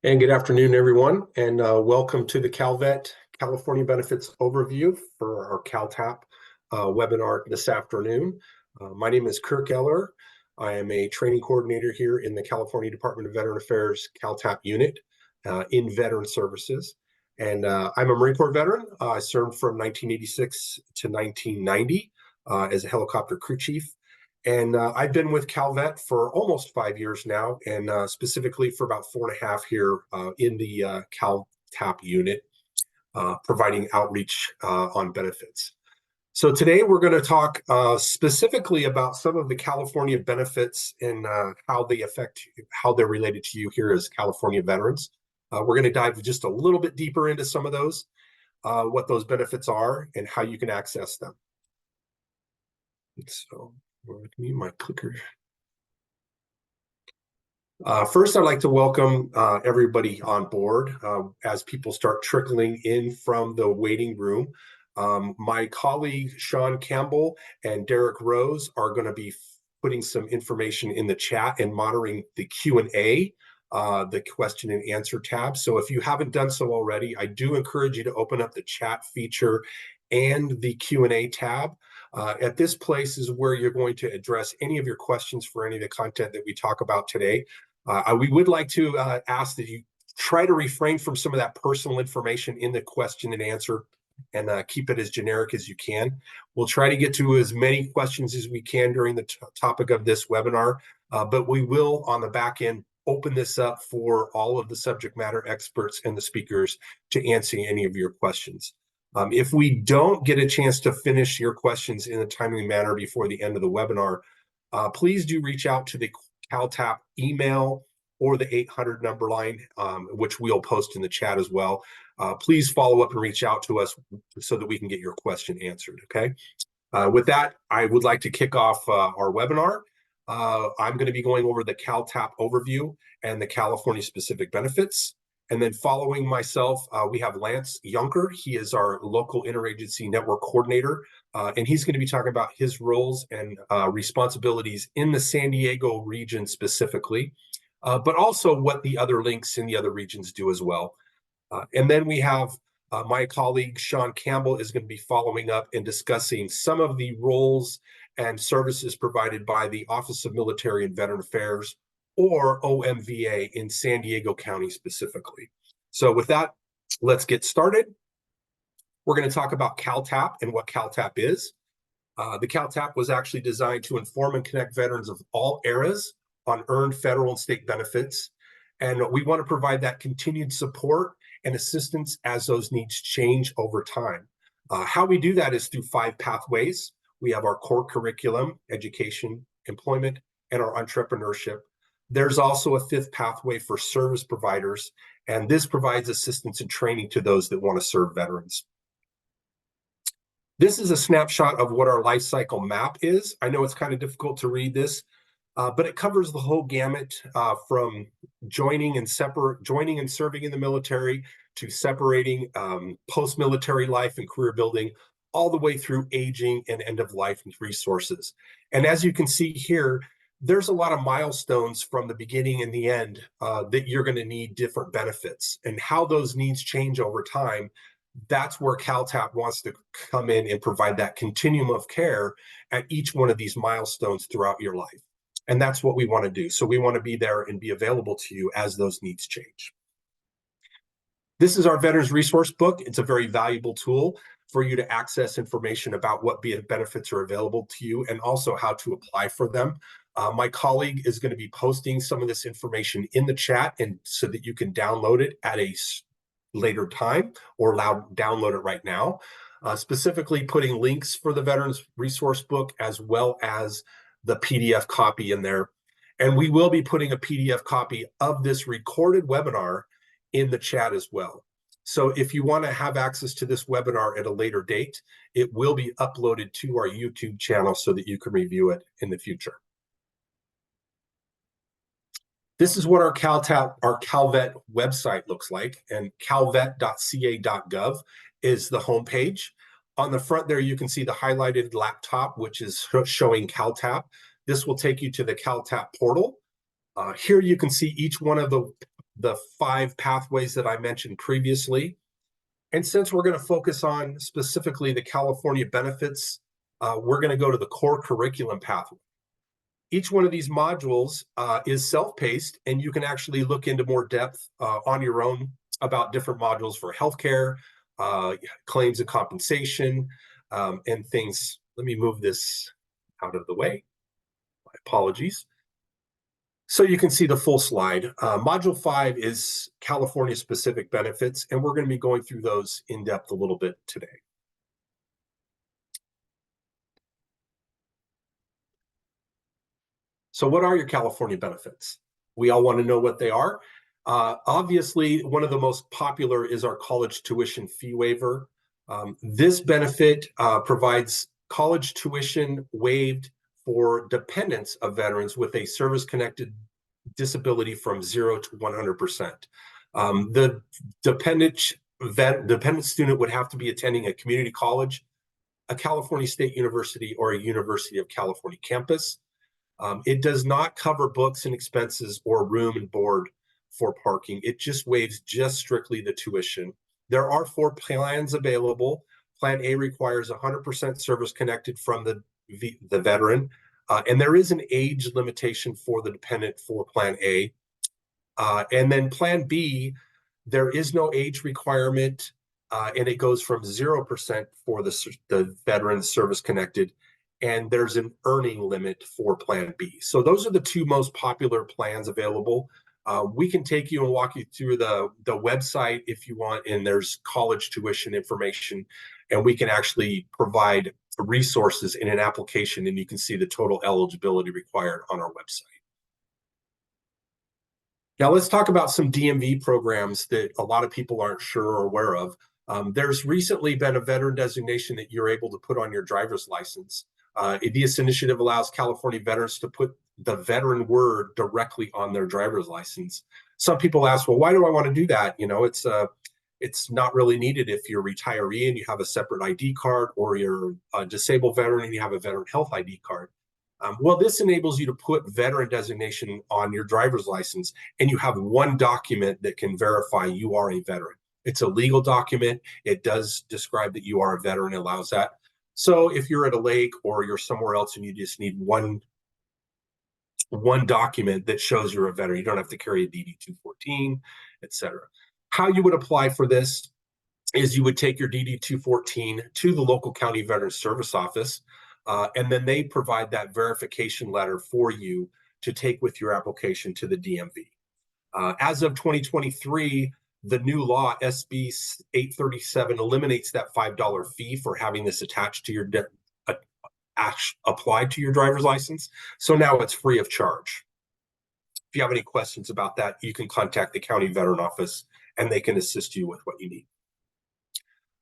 And good afternoon, everyone, and welcome to the CalVet California Benefits Overview for our CalTAP webinar this afternoon. My name is Kirk Eller. I am a training coordinator here in the California Department of Veteran Affairs CalTAP unit in Veteran Services. And I'm a Marine Corps veteran. I served from 1986 to 1990 as a helicopter crew chief. And I've been with CalVet for almost 5 years now, and specifically for about 4.5 here in the CalTAP unit, providing outreach on benefits. So today we're going to talk specifically about some of the California benefits and how they're related to you here as California veterans. We're going to dive just a little bit deeper into some of those, what those benefits are, and how you can access them. So, with me, my clicker. First, I'd like to welcome everybody on board as people start trickling in from the waiting room. My colleague, Sean Campbell and Derek Rose are going to be putting some information in the chat and monitoring the Q&A, the question and answer tab. So if you haven't done so already, I do encourage you to open up the chat feature and the Q&A tab. At this place is where you're going to address any of your questions for any of the content that we talk about today. We would like to ask that you try to refrain from some of that personal information in the question and answer and keep it as generic as you can. We'll try to get to as many questions as we can during the topic of this webinar, but we will on the back end open this up for all of the subject matter experts and the speakers to answer any of your questions. If we don't get a chance to finish your questions in a timely manner before the end of the webinar, please do reach out to the CalTAP email or the 800 number line, which we'll post in the chat as well. Please follow up and reach out to us so that we can get your question answered, okay? With that, I would like to kick off our webinar. I'm going to be going over the CalTAP overview and the California specific benefits. And then following myself, we have Lance Yunker. He is our local interagency network coordinator, and he's going to be talking about his roles and responsibilities in the San Diego region specifically, but also what the other links in the other regions do as well. And then we have my colleague, Sean Campbell, is going to be following up and discussing some of the roles and services provided by the Office of Military and Veteran Affairs, or OMVA, in San Diego County specifically. So with that, let's get started. We're going to talk about CalTAP and what CalTAP is. The CalTAP was actually designed to inform and connect veterans of all eras on earned federal and state benefits. And we want to provide that continued support and assistance as those needs change over time. How we do that is through 5 pathways. We have our core curriculum, education, employment, and our entrepreneurship. There's also a 5th pathway for service providers, and this provides assistance and training to those that want to serve veterans. This is a snapshot of what our life cycle map is. I know it's kind of difficult to read this, but it covers the whole gamut from joining and serving in the military to separating post-military life and career building, all the way through aging and end of life and resources. And as you can see here, there's a lot of milestones from the beginning and the end that you're going to need different benefits, and how those needs change over time. That's where CalTAP wants to come in and provide that continuum of care at each one of these milestones throughout your life. And that's what we want to do. So we want to be there and be available to you as those needs change. This is our Veterans Resource Book. It's a very valuable tool for you to access information about what benefits are available to you and also how to apply for them. My colleague is going to be posting some of this information in the chat, and so that you can download it at a later time or download it right now, specifically putting links for the Veterans Resource Book as well as the PDF copy in there. And we will be putting a PDF copy of this recorded webinar in the chat as well. So if you want to have access to this webinar at a later date, it will be uploaded to our YouTube channel so that you can review it in the future. This is what our CalVet website looks like, and calvet.ca.gov is the homepage. On the front there, you can see the highlighted laptop, which is showing CalTAP. This will take you to the CalTAP portal. Here you can see each one of the the 5 pathways that I mentioned previously. And since we're going to focus on specifically the California benefits, we're going to go to the core curriculum pathway. Each one of these modules is self-paced, and you can actually look into more depth on your own about different modules for healthcare, claims and compensation, and things. Let me move this out of the way. My apologies. So you can see the full slide. Module 5 is California-specific benefits, and we're going to be going through those in depth a little bit today. So what are your California benefits? We all want to know what they are. Obviously, one of the most popular is our college tuition fee waiver. This benefit provides college tuition waived for dependents of veterans with a service-connected disability from 0 to 100%. The dependent student would have to be attending a community college, a California State University, or a University of California campus. It does not cover books and expenses or room and board for parking. It just waives just strictly the tuition. There are 4 plans available. Plan A requires 100% service connected from the veteran, and there is an age limitation for the dependent for Plan A. And then Plan B, there is no age requirement, and it goes from 0% for the veteran service connected, and there's an earning limit for Plan B. So those are the 2 most popular plans available. We can take you and walk you through the website if you want, and there's college tuition information, and we can actually provide resources in an application, and you can see the total eligibility required on our website. Now let's talk about some DMV programs that a lot of people aren't sure or aware of. There's recently been a veteran designation that you're able to put on your driver's license. This initiative allows California veterans to put the veteran word directly on their driver's license. Some people ask, well, why do I want to do that? You know, it's not really needed if you're a retiree and you have a separate ID card, or you're a disabled veteran and you have a veteran health ID card. Well, this enables you to put veteran designation on your driver's license, and you have one document that can verify you are a veteran. It's a legal document. It does describe that you are a veteran. It allows that. So if you're at a lake or you're somewhere else and you just need one document that shows you're a veteran, you don't have to carry a DD-214, etc. How you would apply for this is you would take your DD-214 to the local county veteran service office, and then they provide that verification letter for you to take with your application to the DMV. As of 2023, the new law, SB 837, eliminates that $5 fee for having this attached to your applied to your driver's license. So now it's free of charge. If you have any questions about that, you can contact the county veteran office and they can assist you with what you need.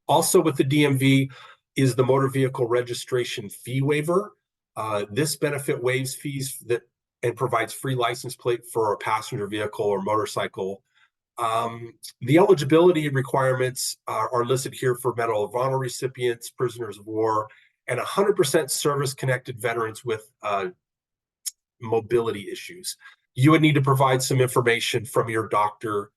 Also with the DMV is the motor vehicle registration fee waiver. This benefit waives fees and provides free license plate for a passenger vehicle or motorcycle. The eligibility requirements are listed here for Medal of Honor recipients, prisoners of war, and 100% service-connected veterans with mobility issues. You would need to provide some information from your doctor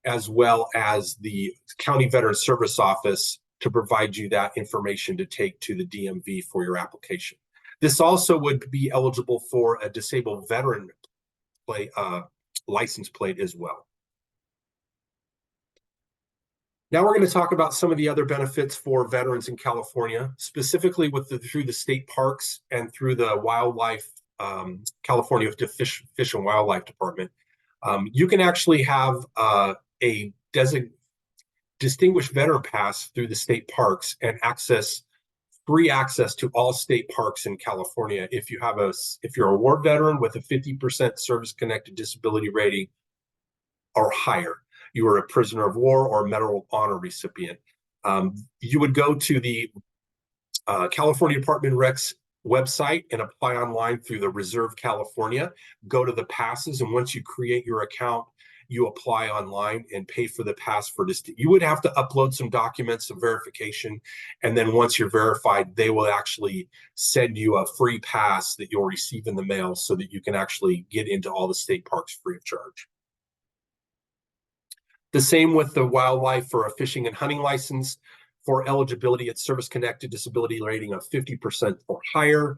as well as the County Veteran Service Office to provide you that information to take to the DMV for your application. This also would be eligible for a disabled veteran license plate as well. Now we're going to talk about some of the other benefits for veterans in California, specifically through the state parks and through the wildlife, California Fish and Wildlife Department. You can actually have a distinguished veteran pass through the state parks and free access to all state parks in California. If you're a war veteran with a 50% service-connected disability rating or higher, you are a prisoner of war or Medal of Honor recipient. You would go to the California Department of Recs website and apply online through the Reserve California. Go to the passes, and once you create your account, you apply online and pay for the pass for this. You would have to upload some documents, some verification, and then once you're verified, they will actually send you a free pass that you'll receive in the mail so that you can actually get into all the state parks free of charge. The same with the wildlife for a fishing and hunting license. For eligibility, it's service-connected disability rating of 50% or higher.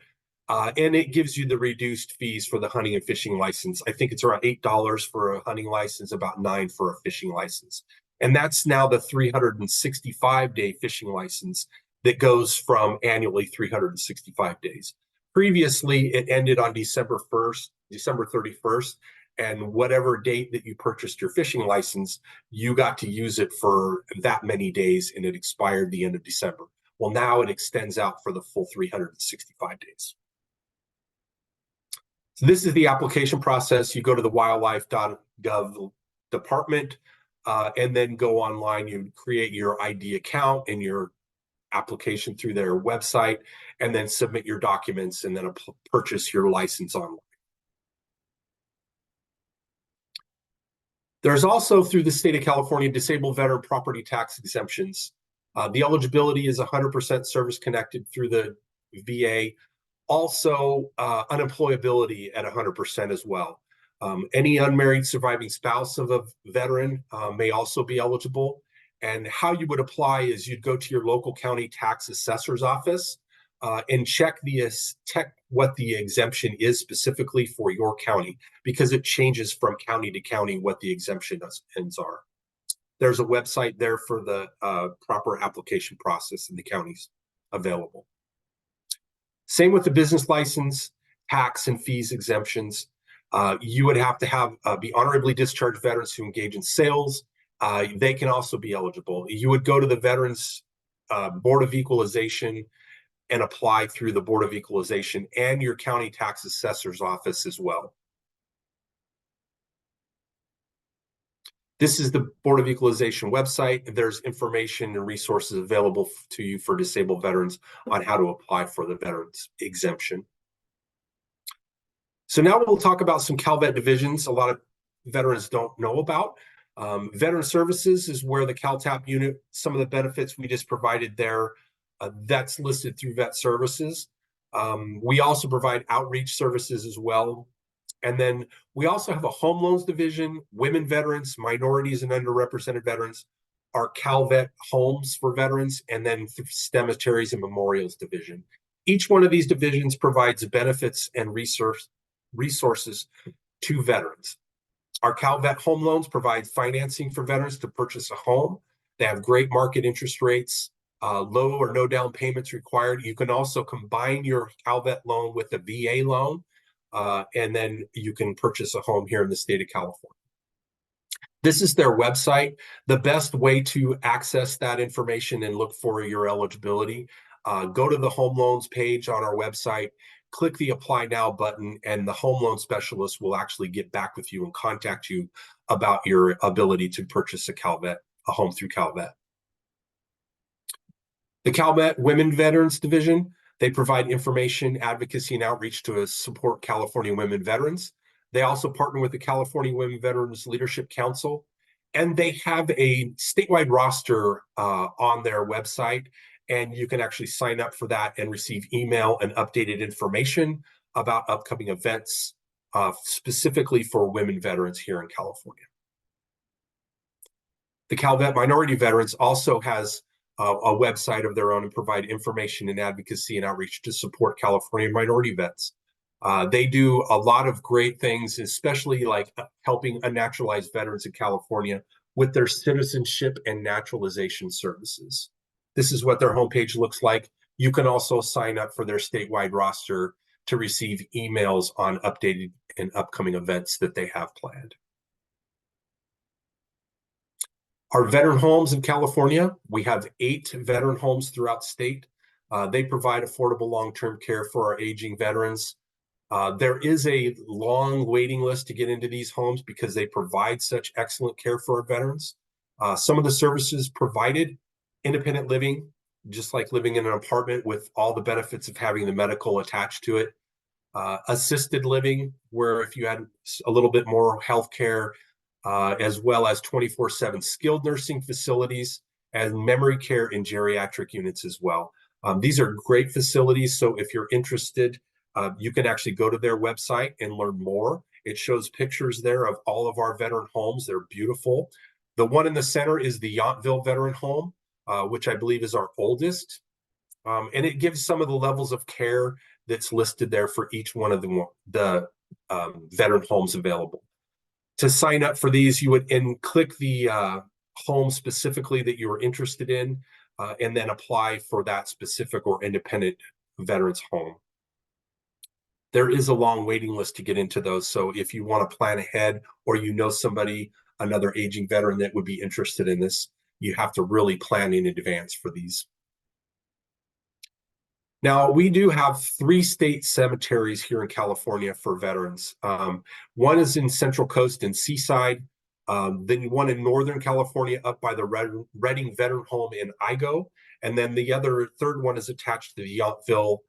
And it gives you the reduced fees for the hunting and fishing license. I think it's around $8 for a hunting license, about $9 for a fishing license. And that's now the 365-day fishing license that goes from annually 365 days. Previously, it ended on December 31st, and whatever date that you purchased your fishing license, you got to use it for that many days, and it expired the end of December. Well, now it extends out for the full 365 days. So this is the application process. You go to the wildlife.gov department, and then go online. You create your ID account and your application through their website, and then submit your documents, and then purchase your license online. There's also, through the state of California, disabled veteran property tax exemptions. The eligibility is 100% service connected through the VA. Also, unemployability at 100% as well. Any unmarried surviving spouse of a veteran may also be eligible. And how you would apply is you'd go to your local county tax assessor's office and check what the exemption is specifically for your county, because it changes from county to county what the exemptions are. There's a website there for the proper application process in the counties available. Same with the business license, tax and fees exemptions. You would have to be honorably discharged veterans who engage in sales. They can also be eligible. You would go to the Veterans Board of Equalization and apply through the Board of Equalization and your county tax assessor's office as well. This is the Board of Equalization website. There's information and resources available to you for disabled veterans on how to apply for the veterans exemption. So now we'll talk about some CalVet divisions a lot of veterans don't know about. Veteran Services is where the CalTAP unit, some of the benefits we just provided there, that's listed through Vet Services. We also provide outreach services as well. And then we also have a home loans division, women veterans, minorities and underrepresented veterans, our CalVet homes for veterans, and then cemeteries and memorials division. Each one of these divisions provides benefits and resources to veterans. Our CalVet home loans provide financing for veterans to purchase a home. They have great market interest rates, low or no down payments required. You can also combine your CalVet loan with a VA loan, and then you can purchase a home here in the state of California. This is their website. The best way to access that information and look for your eligibility, go to the home loans page on our website, click the Apply Now button, and the home loan specialist will actually get back with you and contact you about your ability to purchase a home through CalVet. The CalVet Women Veterans Division, they provide information, advocacy, and outreach to support California women veterans. They also partner with the California Women Veterans Leadership Council, and they have a statewide roster on their website, and you can actually sign up for that and receive email and updated information about upcoming events, specifically for women veterans here in California. The CalVet Minority Veterans also has a website of their own and provide information and advocacy and outreach to support California minority vets. They do a lot of great things, especially like helping unnaturalized veterans in California with their citizenship and naturalization services. This is what their homepage looks like. You can also sign up for their statewide roster to receive emails on updated and upcoming events that they have planned. Our veteran homes in California, we have 8 veteran homes throughout the state. They provide affordable long-term care for our aging veterans. There is a long waiting list to get into these homes because they provide such excellent care for our veterans. Some of the services provided: independent living, just like living in an apartment with all the benefits of having the medical attached to it. Assisted living, where if you had a little bit more health care, as well as 24/7 skilled nursing facilities and memory care and geriatric units as well. These are great facilities, so if you're interested, you can actually go to their website and learn more. It shows pictures there of all of our veteran homes. They're beautiful. The one in the center is the Yountville Veteran Home, which I believe is our oldest. And it gives some of the levels of care that's listed there for each one of the veteran homes available. To sign up for these, you would click the home specifically that you are interested in, and then apply for that specific or independent veterans home. There is a long waiting list to get into those. So if you want to plan ahead, or you know somebody, another aging veteran that would be interested in this, you have to really plan in advance for these. Now, we do have 3 state cemeteries here in California for veterans. One is in Central Coast and Seaside, then one in Northern California up by the Redding Veteran Home in Igo, and then the third one is attached to the Yountville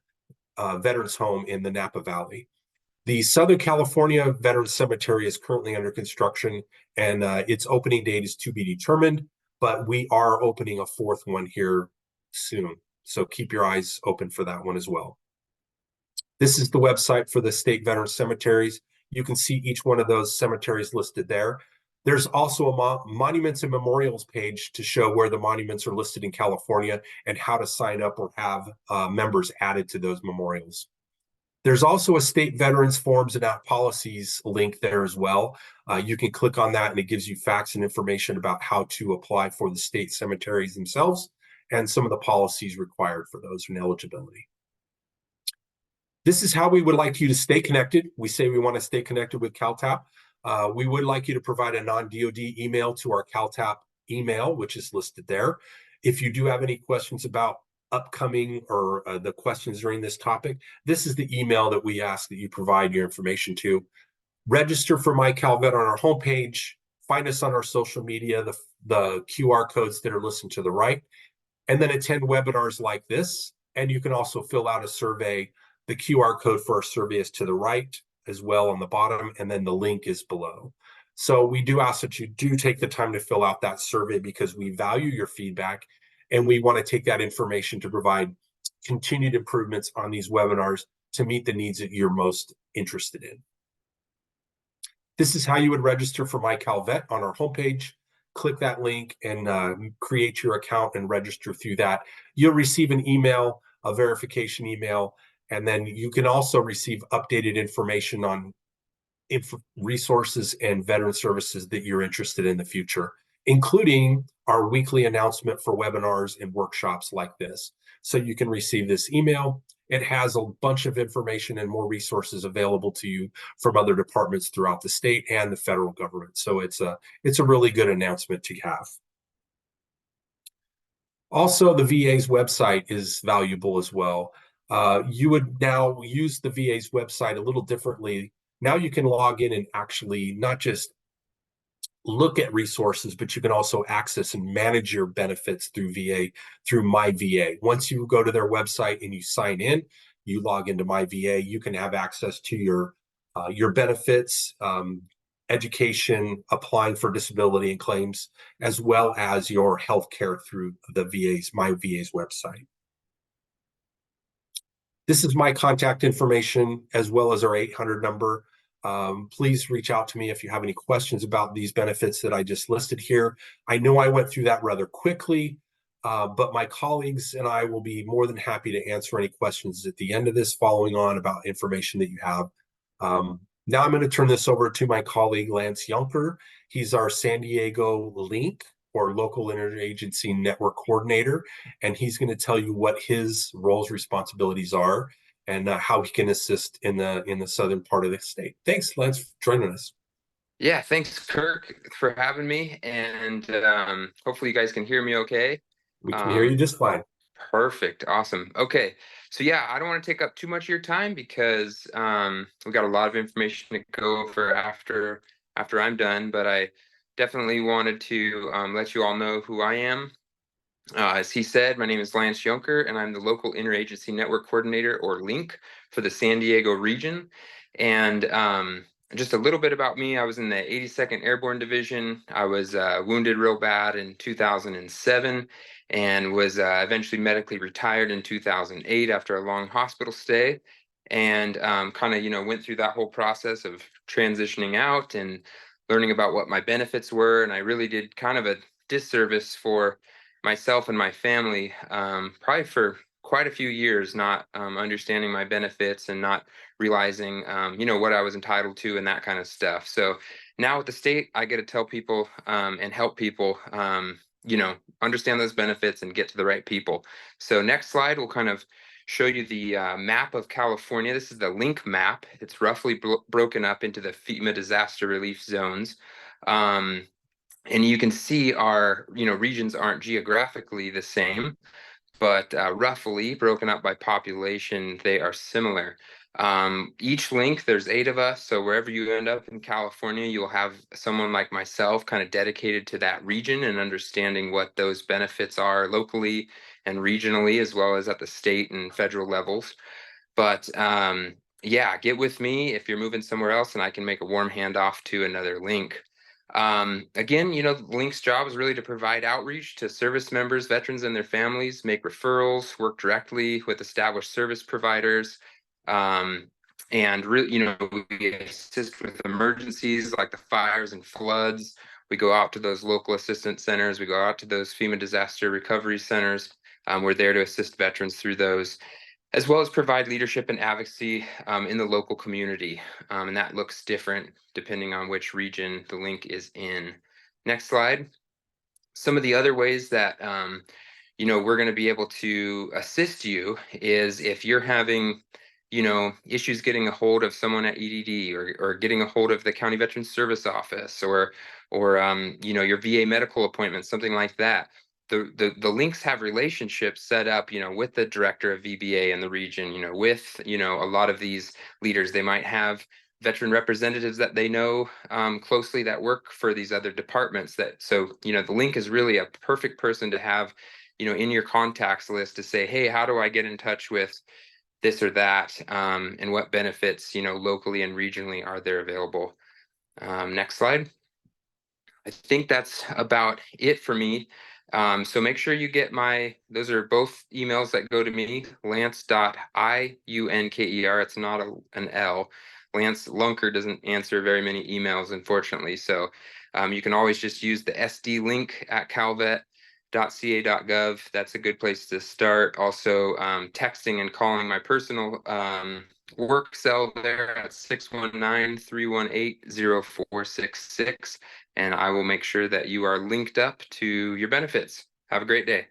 Veterans Home in the Napa Valley. The Southern California Veterans Cemetery is currently under construction, and its opening date is to be determined, but we are opening a 4th one here soon. So keep your eyes open for that one as well. This is the website for the state veteran cemeteries. You can see each one of those cemeteries listed there. There's also a monuments and memorials page to show where the monuments are listed in California and how to sign up or have members added to those memorials. There's also a state veterans forms and policies link there as well. You can click on that and it gives you facts and information about how to apply for the state cemeteries themselves and some of the policies required for those and eligibility. This is how we would like you to stay connected. We say we want to stay connected with CalTAP. We would like you to provide a non-DoD email to our CalTAP email, which is listed there. If you do have any questions about upcoming or the questions during this topic, this is the email that we ask that you provide your information to. Register for My CalVet on our homepage. Find us on our social media, the QR codes that are listed to the right, and then attend webinars like this. And you can also fill out a survey. The QR code for our survey is to the right as well on the bottom, and then the link is below. So we do ask that you do take the time to fill out that survey because we value your feedback and we want to take that information to provide continued improvements on these webinars to meet the needs that you're most interested in. This is how you would register for My CalVet on our homepage. Click that link and create your account and register through that. You'll receive an email, a verification email, and then you can also receive updated information on resources and veteran services that you're interested in the future, including our weekly announcement for webinars and workshops like this. So you can receive this email. It has a bunch of information and more resources available to you from other departments throughout the state and the federal government. So it's a really good announcement to have. Also, the VA's website is valuable as well. You would now use the VA's website a little differently. Now you can log in and actually not just look at resources, but you can also access and manage your benefits through VA, through My VA. Once you go to their website and you sign in, you log into My VA, you can have access to your benefits, education, applying for disability and claims, as well as your health care through the My VA's website. This is my contact information as well as our 800 number. Please reach out to me if you have any questions about these benefits that I just listed here. I know I went through that rather quickly, but my colleagues and I will be more than happy to answer any questions at the end of this following on about information that you have. Now I'm going to turn this over to my colleague, Lance Yunker. He's our San Diego link or local interagency network coordinator, and he's going to tell you what his roles, responsibilities are, and how he can assist in the southern part of the state. Thanks, Lance, for joining us. Yeah, thanks, Kirk, for having me, and hopefully you guys can hear me okay. We can hear you just fine. Perfect, awesome. Okay, so yeah, I don't want to take up too much of your time because we've got a lot of information to go over after I'm done, but I definitely wanted to let you all know who I am. As he said, my name is Lance Yunker, and I'm the local interagency network coordinator, or LINK, for the San Diego region. And just a little bit about me: I was in the 82nd Airborne Division. I was wounded real bad in 2007, and was eventually medically retired in 2008 after a long hospital stay. And kind of, went through that whole process of transitioning out and learning about what my benefits were, and I really did kind of a disservice for myself and my family, probably for quite a few years, not understanding my benefits and not realizing, what I was entitled to and that kind of stuff. So now with the state, I get to tell people and help people, understand those benefits and get to the right people. So next slide will kind of show you the map of California. This is the link map. It's roughly broken up into the FEMA disaster relief zones. And you can see our, regions aren't geographically the same, but roughly broken up by population, they are similar. Each link, there's 8 of us. So wherever you end up in California, you'll have someone like myself kind of dedicated to that region and understanding what those benefits are locally and regionally, as well as at the state and federal levels. But yeah, get with me if you're moving somewhere else, and I can make a warm handoff to another link. Again, the link's job is really to provide outreach to service members, veterans, and their families, make referrals, work directly with established service providers, and really, we assist with emergencies like the fires and floods. We go out to those local assistance centers. We go out to those FEMA disaster recovery centers. We're there to assist veterans through those, as well as provide leadership and advocacy in the local community. And that looks different depending on which region the link is in. Next slide. Some of the other ways that we're going to be able to assist you is if you're having issues getting a hold of someone at EDD, or getting a hold of the County Veterans Service Office, or your VA medical appointment, something like that. The links have relationships set up, with the director of VBA in the region, with, a lot of these leaders. They might have veteran representatives that they know closely that work for these other departments. So the link is really a perfect person to have, in your contacts list to say, hey, how do I get in touch with this or that, and what benefits, locally and regionally are there available. Next slide. I think that's about it for me. So make sure you get those are both emails that go to me, lance.iunker. It's not an L. Lance Lunker doesn't answer very many emails, unfortunately. So you can always just use the SD link at calvet.ca.gov. That's a good place to start. Also, texting and calling my personal work cell there at 619-318-0466. And I will make sure that you are linked up to your benefits. Have a great day.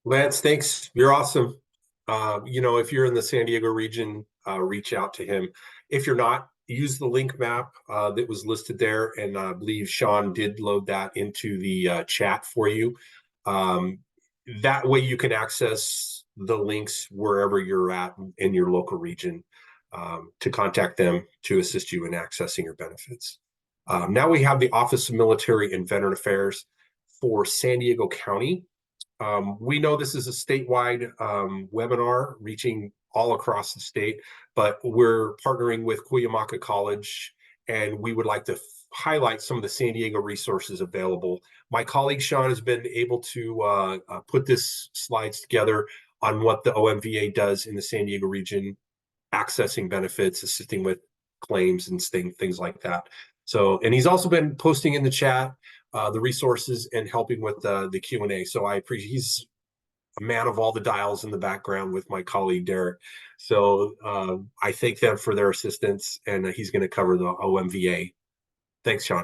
Lance, thanks. You're awesome. If you're in the San Diego region, reach out to him. If you're not, use the link map that was listed there. And I believe Sean did load that into the chat for you. That way you can access the links wherever you're at in your local region, to contact them to assist you in accessing your benefits. Now we have the Office of Military and Veteran Affairs for San Diego County. We know this is a statewide webinar reaching all across the state, but we're partnering with Cuyamaca College, and we would like to highlight some of the San Diego resources available. My colleague Sean has been able to put this slides together on what the OMVA does in the San Diego region, accessing benefits, assisting with claims and things like that. So, and he's also been posting in the chat the resources and helping with the Q&A. So I appreciate, he's a man of all the dials in the background with my colleague Derek. So I thank them for their assistance, and he's going to cover the OMVA. Thanks, Sean.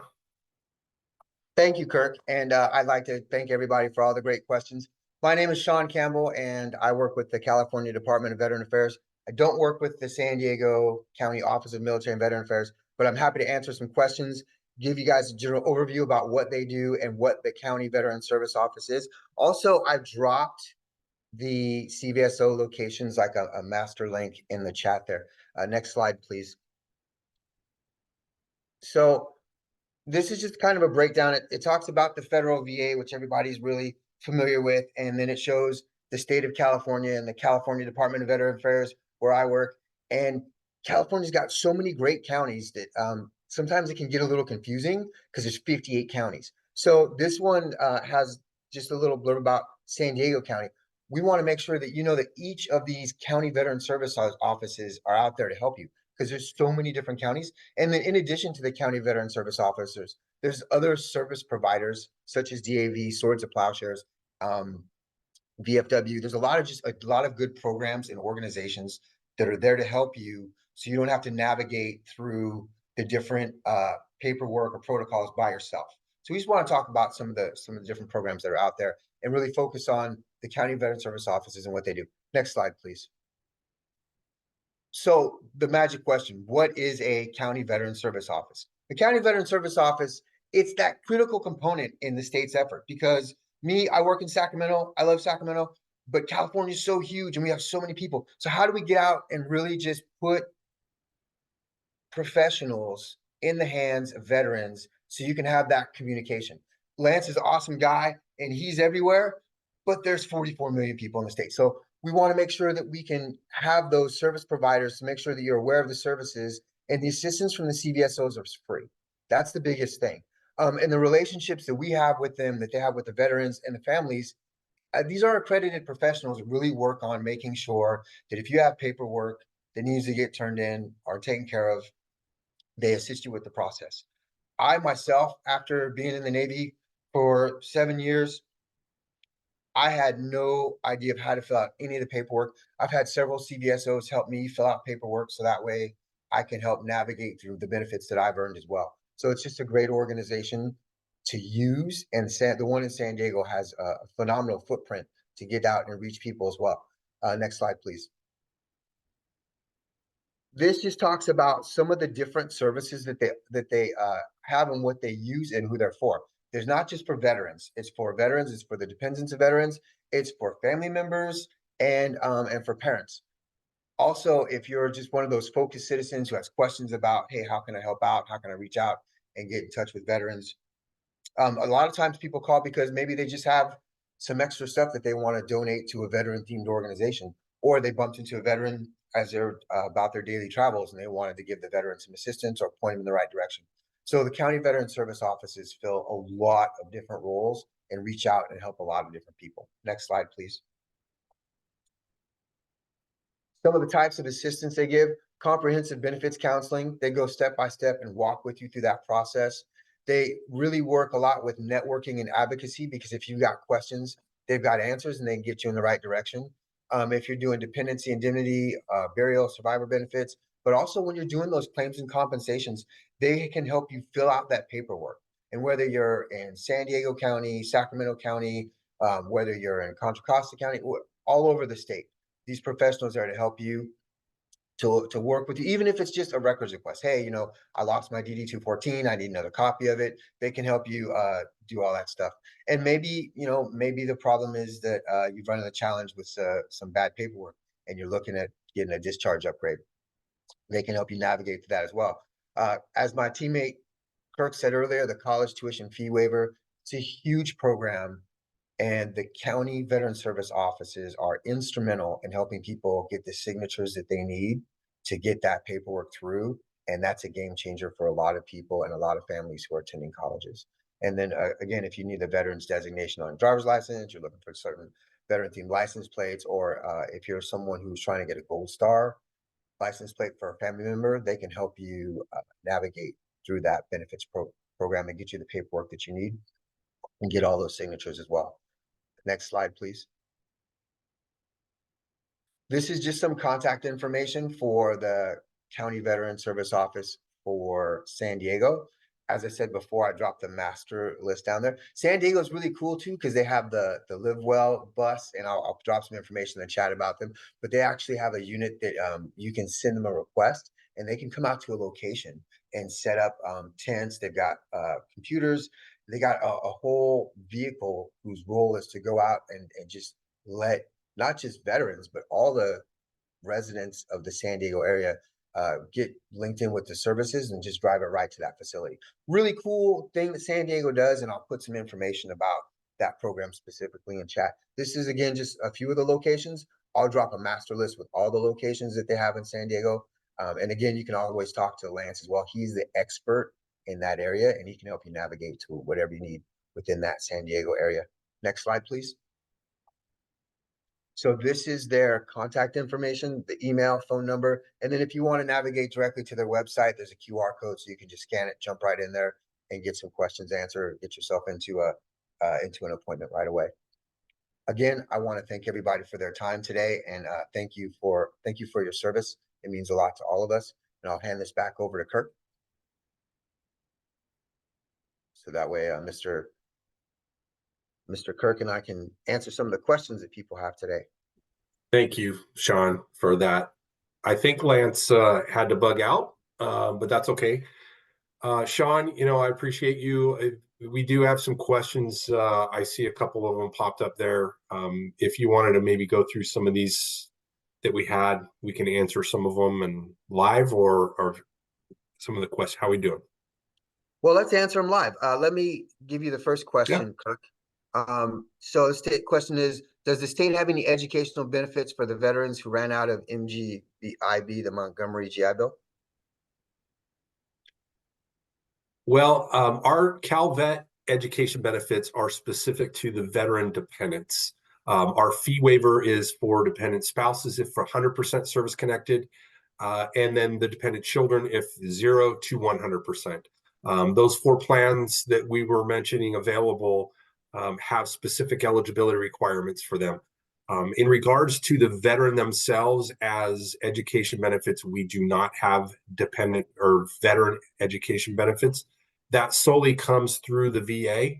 Thank you, Kirk. And I'd like to thank everybody for all the great questions. My name is Sean Campbell, and I work with the California Department of Veteran Affairs. I don't work with the San Diego County Office of Military and Veteran Affairs, but I'm happy to answer some questions, give you guys a general overview about what they do and what the County Veteran Service Office is. Also, I've dropped the CVSO locations, like a master link in the chat there. Next slide, please. So this is just kind of a breakdown. It talks about the federal VA, which everybody's really familiar with, and then it shows the state of California and the California Department of Veteran Affairs, where I work. And California's got so many great counties that sometimes it can get a little confusing because there's 58 counties. So this one has just a little blurb about San Diego County. We want to make sure that you know that each of these county veteran service offices are out there to help you. because there's so many different counties. And then in addition to the county veteran service officers, there's other service providers such as DAV, Swords of Plowshares, VFW. There's a lot of good programs and organizations that are there to help you, so you don't have to navigate through the different paperwork or protocols by yourself. So we just want to talk about some of the different programs that are out there and really focus on the county veteran service offices and what they do. Next slide, please. So the magic question: what is a county veteran service office? The county veteran service office, it's that critical component in the state's effort, because I work in Sacramento. I love Sacramento, but California is so huge and we have so many people. So how do we get out and really just put professionals in the hands of veterans so you can have that communication? Lance is an awesome guy and he's everywhere, but there's 44 million people in the state. So we want to make sure that we can have those service providers to make sure that you're aware of the services, and the assistance from the CVSOs are free. That's the biggest thing. And the relationships that we have with them, that they have with the veterans and the families, these are accredited professionals that really work on making sure that if you have paperwork that needs to get turned in or taken care of, they assist you with the process. I myself, after being in the Navy for 7 years, I had no idea of how to fill out any of the paperwork. I've had several CVSOs help me fill out paperwork so that way I can help navigate through the benefits that I've earned as well. So it's just a great organization to use, and the one in San Diego has a phenomenal footprint to get out and reach people as well. Next slide, please. This just talks about some of the different services that they have and what they use and who they're for. There's not just for veterans. It's for veterans. It's for the dependents of veterans. It's for family members and for parents. Also, if you're just one of those focused citizens who has questions about, hey, how can I help out? How can I reach out and get in touch with veterans? A lot of times people call because maybe they just have some extra stuff that they want to donate to a veteran-themed organization, or they bumped into a veteran as they're about their daily travels and they wanted to give the veteran some assistance or point them in the right direction. So the county veteran service offices fill a lot of different roles and reach out and help a lot of different people. Next slide, please. Some of the types of assistance they give: comprehensive benefits counseling. They go step by step and walk with you through that process. They really work a lot with networking and advocacy, because if you've got questions, they've got answers and they can get you in the right direction. If you're doing dependency, indemnity, burial, survivor benefits, but also when you're doing those claims and compensations, they can help you fill out that paperwork. And whether you're in San Diego County, Sacramento County, whether you're in Contra Costa County, all over the state, these professionals are to help you to work with you, even if it's just a records request. Hey, I lost my DD-214. I need another copy of it. They can help you do all that stuff. And maybe the problem is that you've run into a challenge with some bad paperwork and you're looking at getting a discharge upgrade. They can help you navigate through that as well. As my teammate Kirk said earlier, the college tuition fee waiver, it's a huge program. And the county veteran service offices are instrumental in helping people get the signatures that they need to get that paperwork through. And that's a game changer for a lot of people and a lot of families who are attending colleges. And then again, if you need the veterans designation on a driver's license, you're looking for certain veteran themed license plates, or if you're someone who's trying to get a gold star license plate for a family member, they can help you navigate through that benefits program and get you the paperwork that you need and get all those signatures as well. Next slide, please. This is just some contact information for the County Veteran Service Office for San Diego. As I said before, I dropped the master list down there. San Diego is really cool too, because they have the Live Well bus, and I'll drop some information in the chat about them. But they actually have a unit that you can send them a request, and they can come out to a location and set up tents. They've got computers. They got a whole vehicle whose role is to go out and just let not just veterans, but all the residents of the San Diego area get linked in with the services and just drive it right to that facility. Really cool thing that San Diego does, and I'll put some information about that program specifically in chat. This is, again, just a few of the locations. I'll drop a master list with all the locations that they have in San Diego. And again, you can always talk to Lance as well. He's the expert in that area, and he can help you navigate to whatever you need within that San Diego area. Next slide, please. So this is their contact information, the email, phone number. And then if you want to navigate directly to their website, there's a QR code so you can just scan it, jump right in there and get some questions answered, get yourself into an appointment right away. Again, I want to thank everybody for their time today, and thank you for your service. It means a lot to all of us. And I'll hand this back over to Kirk. So that way, Mr. Kirk and I can answer some of the questions that people have today. Thank you, Sean, for that. I think Lance had to bug out, but that's okay. Sean, I appreciate you. We do have some questions. I see a couple of them popped up there. If you wanted to maybe go through some of these that we had, we can answer some of them and live or some of the questions. How we doing? Well, let's answer them live. Let me give you the first question, Kirk. So the state question is, does the state have any educational benefits for the veterans who ran out of MGIB, the Montgomery GI Bill? Well, our CalVet education benefits are specific to the veteran dependents. Our fee waiver is for dependent spouses if for 100% service connected, and then the dependent children if 0 to 100%. Those 4 plans that we were mentioning available have specific eligibility requirements for them. In regards to the veteran themselves as education benefits, we do not have dependent or veteran education benefits. That solely comes through the VA,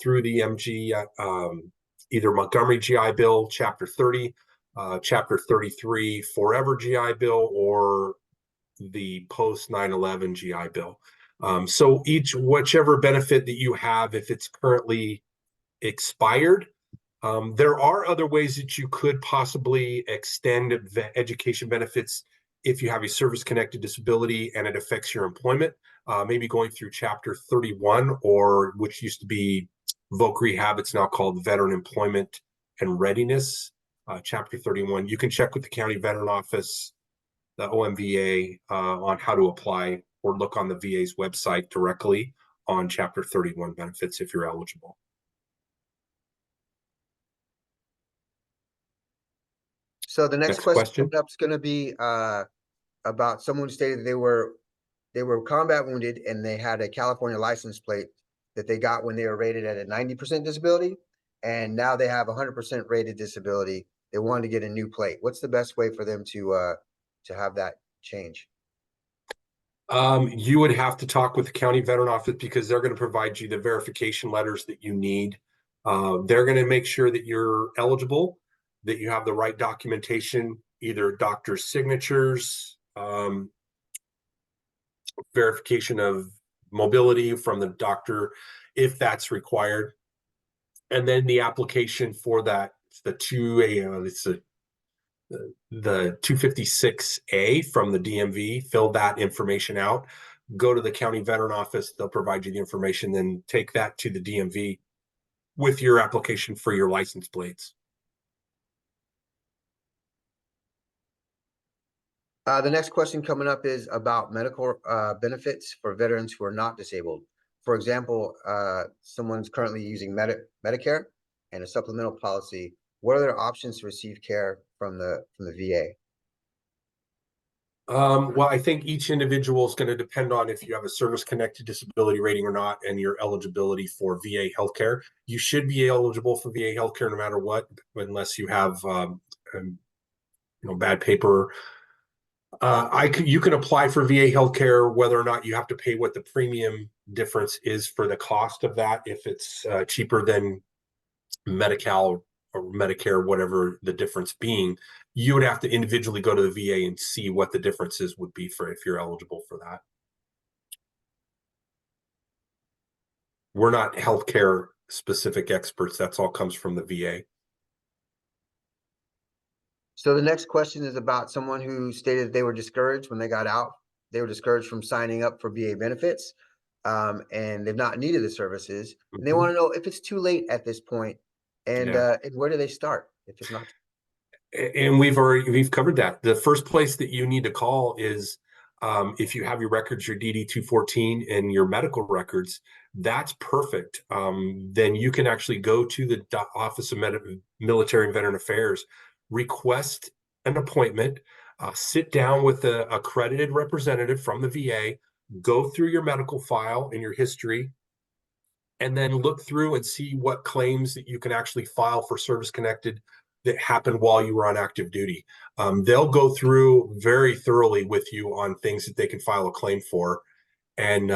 through the either Montgomery GI Bill, Chapter 30, Chapter 33 Forever GI Bill, or the post 9/11 GI Bill. So whichever benefit that you have, if it's currently expired, there are other ways that you could possibly extend education benefits if you have a service-connected disability and it affects your employment, maybe going through Chapter 31, or which used to be VOC Rehab, it's now called Veteran Employment and Readiness, Chapter 31. You can check with the County Veteran Office, the OMVA, on how to apply, or look on the VA's website directly on Chapter 31 benefits if you're eligible. So the next question coming up is going to be about someone who stated they were combat wounded and they had a California license plate that they got when they were rated at a 90% disability, and now they have 100% rated disability. They wanted to get a new plate. What's the best way for them to have that change? You would have to talk with the county veteran office because they're going to provide you the verification letters that you need. They're going to make sure that you're eligible, that you have the right documentation, either doctor's signatures, verification of mobility from the doctor, if that's required. And then the application for that, the 256A from the DMV, fill that information out, go to the county veteran office, they'll provide you the information, then take that to the DMV with your application for your license plates. The next question coming up is about medical benefits for veterans who are not disabled. For example, someone's currently using Medicare and a supplemental policy. What are their options to receive care from the VA? Well, I think each individual is going to depend on if you have a service-connected disability rating or not, and your eligibility for VA healthcare. You should be eligible for VA healthcare no matter what, unless you have bad paper. You can apply for VA healthcare whether or not you have to pay what the premium difference is for the cost of that. If it's cheaper than Medi-Cal or Medicare, whatever the difference being, you would have to individually go to the VA and see what the differences would be for if you're eligible for that. We're not healthcare specific experts. That's all comes from the VA. So the next question is about someone who stated they were discouraged when they got out. They were discouraged from signing up for VA benefits, and they've not needed the services. And they want to know if it's too late at this point, and where do they start if it's not? And we've covered that. The first place that you need to call is if you have your records, your DD 214 and your medical records. that's perfect. Then you can actually go to the Office of Military and Veteran Affairs, request an appointment, sit down with a accredited representative from the VA, go through your medical file and your history, and then look through and see what claims that you can actually file for service connected that happened while you were on active duty. They'll go through very thoroughly with you on things that they can file a claim for. And,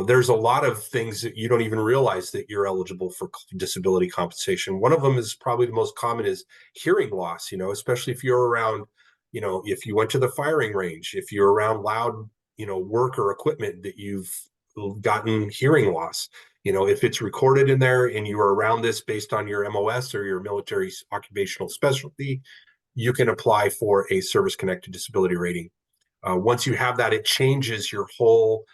there's a lot of things that you don't even realize that you're eligible for disability compensation. One of them is probably the most common is hearing loss, especially if you're around, if you went to the firing range, if you're around loud, work or equipment that you've gotten hearing loss. If it's recorded in there and you are around this based on your MOS or your military occupational specialty, you can apply for a service connected disability rating. Once you have that, it changes your whole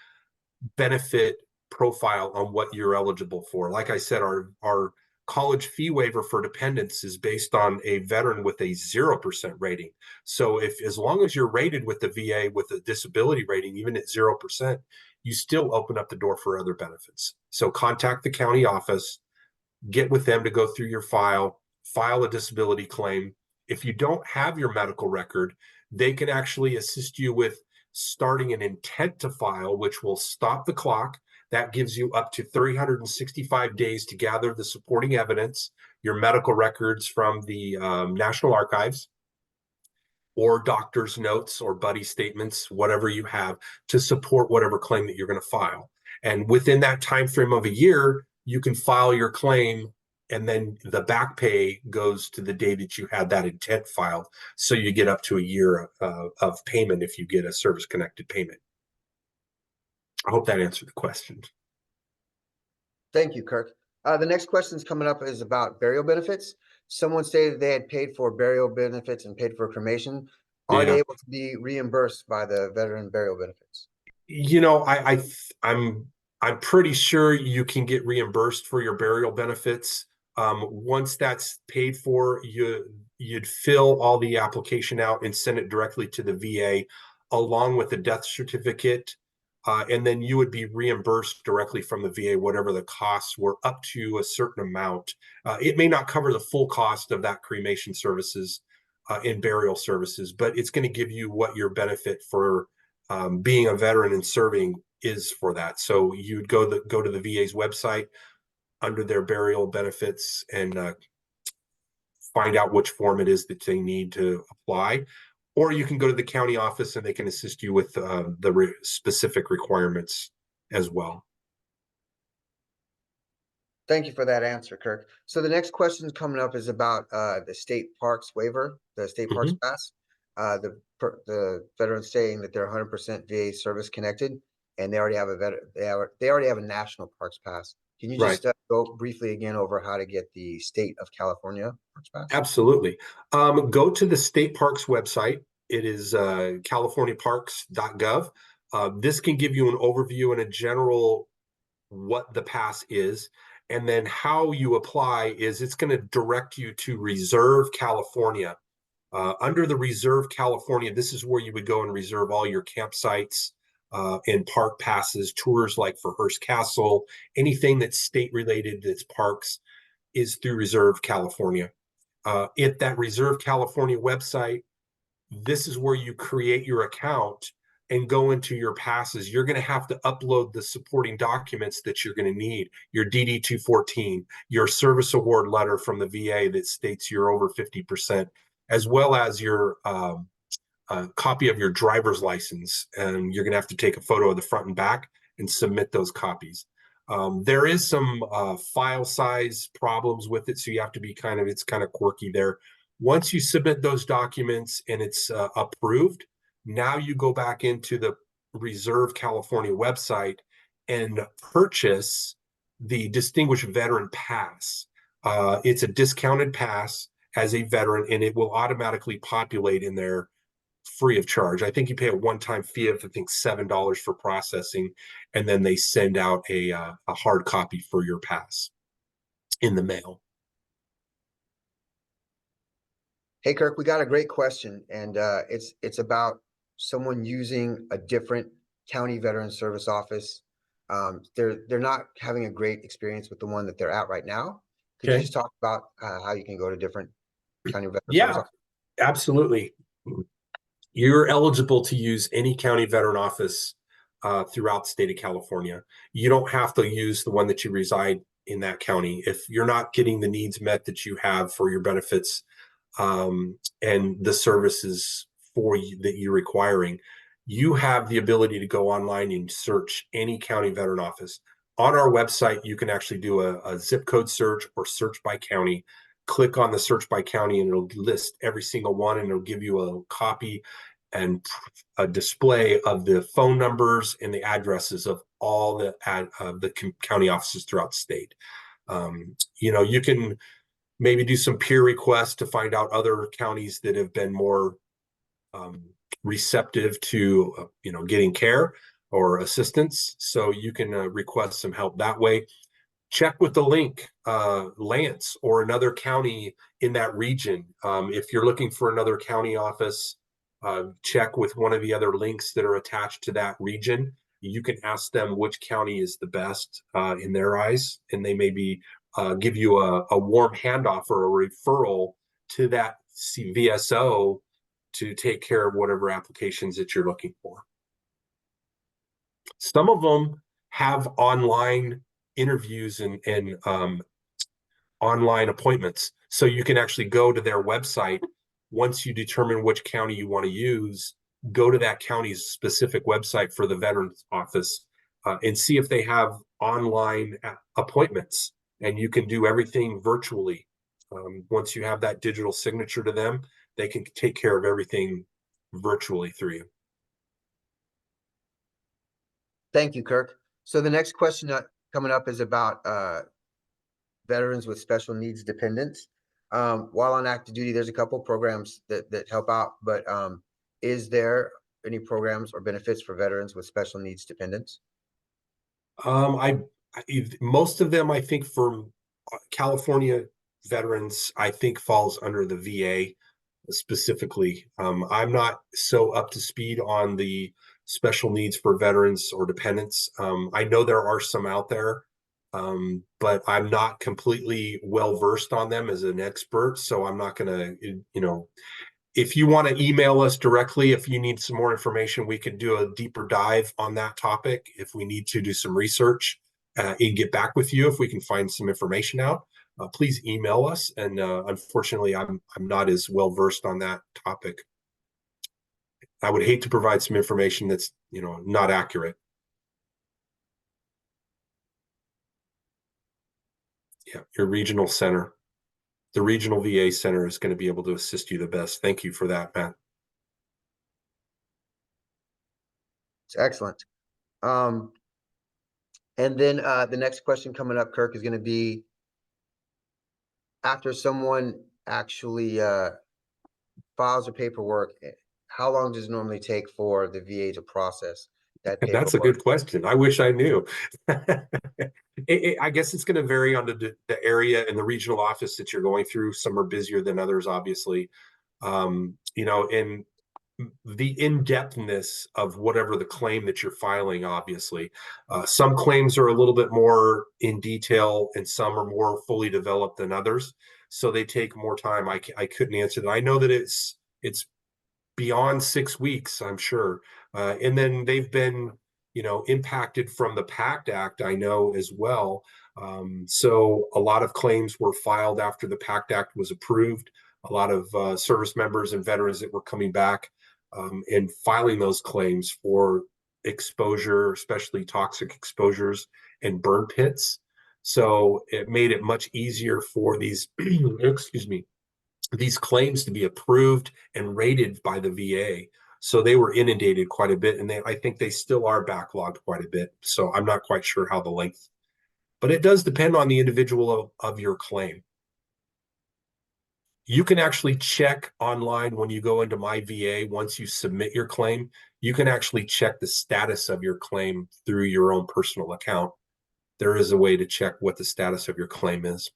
benefit profile on what you're eligible for. Like I said, our college fee waiver for dependents is based on a veteran with a 0% rating. So if as long as you're rated with the VA with a disability rating, even at 0%, you still open up the door for other benefits. So contact the county office, get with them to go through your file a disability claim. If you don't have your medical record, they can actually assist you with starting an intent to file, which will stop the clock. That gives you up to 365 days to gather the supporting evidence, your medical records from the National Archives, or doctor's notes or buddy statements, whatever you have to support whatever claim that you're going to file. And within that time frame of a year, you can file your claim, and then the back pay goes to the day that you had that intent filed. So you get up to a year of payment if you get a service connected payment. I hope that answered the question. Thank you, Kirk. The next question is coming up is about burial benefits. Someone stated they had paid for burial benefits and paid for cremation. Are they able to be reimbursed by the veteran burial benefits? I'm pretty sure you can get reimbursed for your burial benefits. Once that's paid for, you'd fill all the application out and send it directly to the VA along with the death certificate. And then you would be reimbursed directly from the VA, whatever the costs were, up to a certain amount. It may not cover the full cost of that cremation services and burial services, but it's going to give you what your benefit for being a veteran and serving is for that. So you'd go to the VA's website under their burial benefits and find out which form it is that they need to apply. Or you can go to the county office and they can assist you with the specific requirements as well. Thank you for that answer, Kirk. So the next question coming up is about the state parks waiver, the state parks pass. The veterans saying that they're 100% VA service connected, and they already have they already have a national parks pass. Can you just go briefly again over how to get the state of California parks pass? Absolutely. Go to the state parks website. It is calforniaparks.gov. This can give you an overview and a general what the pass is. And then how you apply is it's going to direct you to Reserve California. Under the Reserve California, this is where you would go and reserve all your campsites and park passes, tours like for Hearst Castle, anything that's state related that's parks is through Reserve California. At that Reserve California website, this is where you create your account and go into your passes. You're going to have to upload the supporting documents that you're going to need, your DD-214, your service award letter from the VA that states you're over 50%, as well as your copy of your driver's license. And you're going to have to take a photo of the front and back and submit those copies. There is some file size problems with it, so you have to be it's kind of quirky there. Once you submit those documents and it's approved, now you go back into the Reserve California website and purchase the Distinguished Veteran Pass. It's a discounted pass as a veteran, and it will automatically populate in there free of charge. I think you pay a one-time fee of, I think, $7 for processing, and then they send out a hard copy for your pass in the mail. Hey, Kirk, we got a great question, and it's about someone using a different county veteran service office they're not having a great experience with the one that they're at right now. Could you Okay. just talk about how you can go to different county veteran service Yeah, absolutely. You're eligible to use any county veteran office throughout the state of California. You don't have to use the one that you reside in that county. If you're not getting the needs met that you have for your benefits and the services for you that you're requiring, you have the ability to go online and search any county veteran office. On our website, you can actually do a zip code search or search by county. Click on the search by county and it'll list every single one, and it'll give you a copy and a display of the phone numbers and the addresses of all the county offices throughout the state. You can maybe do some peer requests to find out other counties that have been more receptive to getting care or assistance, so you can request some help that way. Check with the link, Lance or another county in that region. If you're looking for another county office, check with one of the other links that are attached to that region. You can ask them which county is the best in their eyes, and they maybe give you a warm handoff or a referral to that VSO to take care of whatever applications that you're looking for. Some of them have online interviews and online appointments. So you can actually go to their website. Once you determine which county you want to use, go to that county's specific website for the Veterans Office and see if they have online appointments. And you can do everything virtually. Once you have that digital signature to them, they can take care of everything virtually through you. Thank you, Kirk. So the next question coming up is about veterans with special needs dependents. While on active duty, there's a couple programs that help out, but is there any programs or benefits for veterans with special needs dependents? Most of them, I think, for California veterans, I think falls under the VA specifically. I'm not so up to speed on the special needs for veterans or dependents. I know there are some out there, but I'm not completely well versed on them as an expert. So I'm not going to, if you want to email us directly, if you need some more information, we could do a deeper dive on that topic. If we need to do some research and get back with you, if we can find some information out, please email us. And unfortunately, I'm not as well versed on that topic. I would hate to provide some information that's not accurate. Yeah, your regional center, the regional VA center is going to be able to assist you the best. Thank you for that, Matt. It's excellent. And then the next question coming up, Kirk, is going to be after someone actually files their paperwork, how long does it normally take for the VA to process that paperwork? That's a good question. I wish I knew. I guess it's going to vary on the area and the regional office that you're going through. Some are busier than others, obviously. And the in-depthness of whatever the claim that you're filing, obviously. Some claims are a little bit more in detail and some are more fully developed than others. So they take more time. I couldn't answer that. I know that it's beyond 6 weeks, I'm sure. And then they've been, impacted from the PACT Act, I know as well. So a lot of claims were filed after the PACT Act was approved. A lot of service members and veterans that were coming back and filing those claims for exposure, especially toxic exposures and burn pits. So it made it much easier for these, excuse me, these claims to be approved and rated by the VA. So they were inundated quite a bit, and I think they still are backlogged quite a bit. So I'm not quite sure how the length, but it does depend on the individual of your claim. You can actually check online when you go into My VA. Once you submit your claim, you can actually check the status of your claim through your own personal account. There is a way to check what the status of your claim is.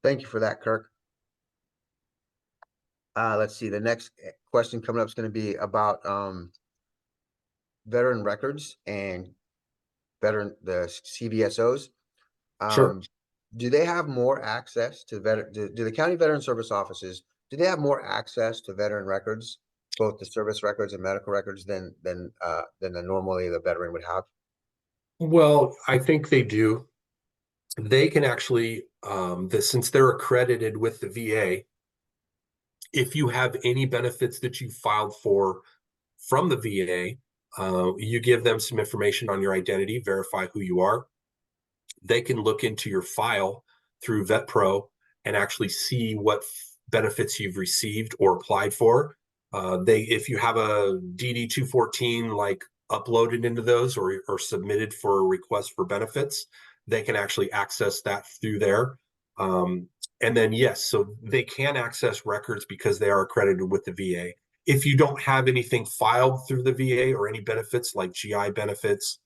Thank you for that, Kirk. Let's see, the next question coming up is going to be about veteran records and the CVSOs. Sure. Do they have more access to do the county veteran service offices, do they have more access to veteran records, both the service records and medical records than normally the veteran would have? Well, I think they do. They can actually, since they're accredited with the VA, if you have any benefits that you filed for from the VA, you give them some information on your identity, verify who you are. They can look into your file through VetPro and actually see what benefits you've received or applied for. If you have a DD 214 like uploaded into those or submitted for a request for benefits, they can actually access that through there. And then yes, so they can access records because they are accredited with the VA. If you don't have anything filed through the VA or any benefits like GI benefits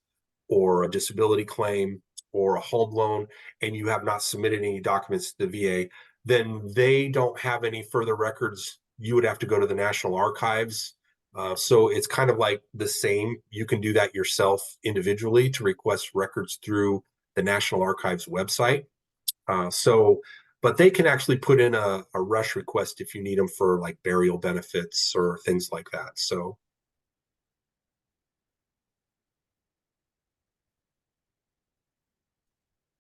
or a disability claim or a home loan, and you have not submitted any documents to the VA, then they don't have any further records. You would have to go to the National Archives. So it's kind of like the same. You can do that yourself individually to request records through the National Archives website. But they can actually put in a rush request if you need them for like burial benefits or things like that. So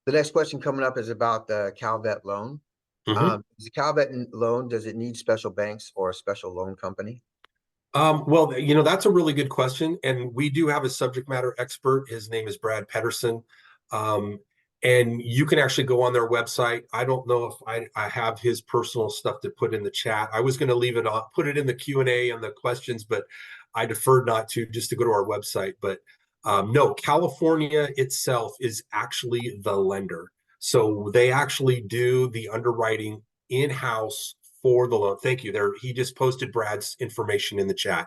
The next question coming up is about the CalVet loan. The CalVet loan, does it need special banks or a special loan company? Well, that's a really good question. And we do have a subject matter expert. His name is Brad Pedersen. Um, and you can actually go on their website. I don't know if I have his personal stuff to put in the chat. I was going to leave it on, put it in the Q&A and the questions, but I deferred not to, just to go to our website. But no, California itself is actually the lender. So they actually do the underwriting in-house for the loan. Thank you. There, he just posted Brad's information in the chat.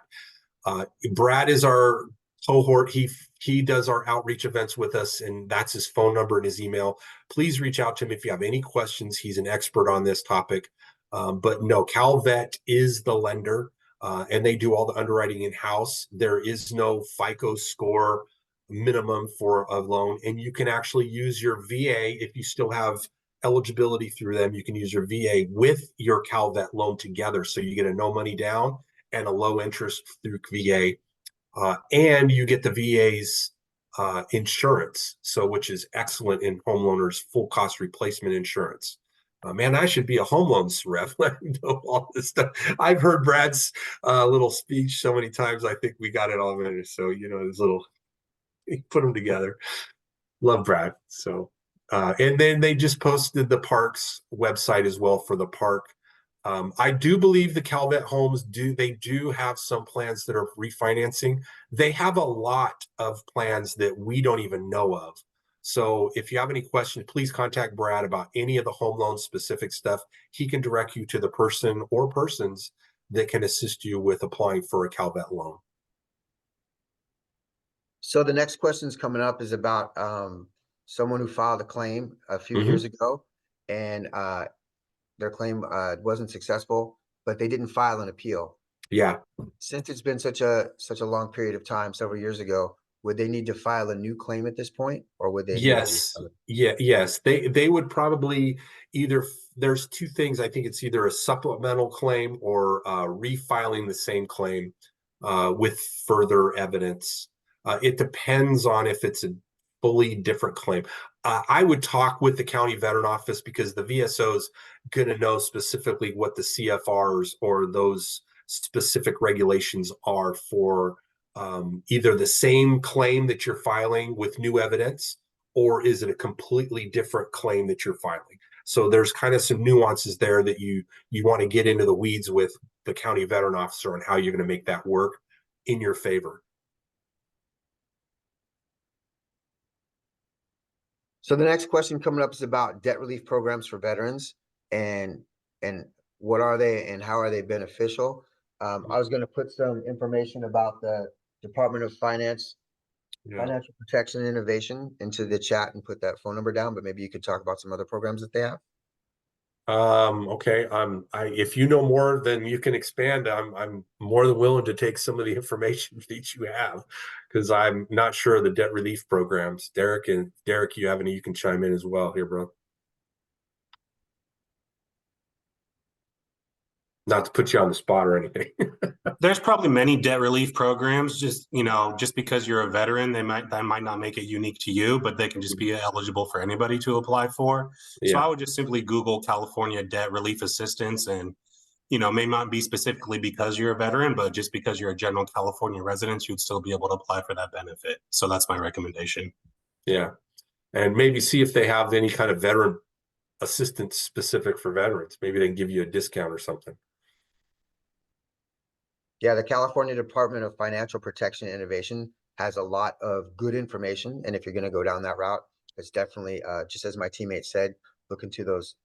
Brad is our cohort. He does our outreach events with us, and that's his phone number and his email. Please reach out to him if you have any questions. He's an expert on this topic. But no, CalVet is the lender, and they do all the underwriting in house. There is no FICO score minimum for a loan, and you can actually use your VA if you still have eligibility through them. You can use your VA with your CalVet loan together, so you get a no money down and a low interest through VA, and you get the VA's insurance, so which is excellent in homeowners full cost replacement insurance. Man, I should be a home loans rep. I know all this stuff. I've heard Brad's little speech so many times. I think we got it all in. So his little, put them together. Love Brad. So, and then they just posted the park's website as well for the park. I do believe the CalVet homes do have some plans that are refinancing. They have a lot of plans that we don't even know of. So if you have any questions, please contact Brad about any of the home loan specific stuff. He can direct you to the person or persons that can assist you with applying for a CalVet loan. So the next question is coming up is about someone who filed a claim a few years ago, and their claim wasn't successful, but they didn't file an appeal. Yeah. Since it's been such a long period of time, several years ago, would they need to file a new claim at this point, or would they need to Yes. Yes. They would probably either, there's two things. I think it's either a supplemental claim or refiling the same claim with further evidence. It depends on if it's a fully different claim. I would talk with the county veteran office because the VSO is going to know specifically what the CFRs or those specific regulations are for either the same claim that you're filing with new evidence, or is it a completely different claim that you're filing? So there's kind of some nuances there that you want to get into the weeds with the county veteran officer on how you're going to make that work in your favor. So the next question coming up is about debt relief programs for veterans, and what are they and how are they beneficial? I was going to put some information about the Department of Finance, Financial Protection and Innovation into the chat and put that phone number down, but maybe you could talk about some other programs that they have. Okay. If you know more, then you can expand. I'm more than willing to take some of the information that you have, because I'm not sure of the debt relief programs. Derek, you have any, you can chime in as well here, bro. Not to put you on the spot or anything. There's probably many debt relief programs. Just just because you're a veteran, that might not make it unique to you, but they can just be eligible for anybody to apply for. So I Yeah. would just simply Google California debt relief assistance, and may not be specifically because you're a veteran, but just because you're a general California resident, you'd still be able to apply for that benefit. So that's my recommendation. Yeah. And maybe see if they have any kind of veteran assistance specific for veterans. Maybe they can give you a discount or something. Yeah, the California Department of Financial Protection and Innovation has a lot of good information. And if you're going to go down that route, it's definitely, just as my teammate said, look into those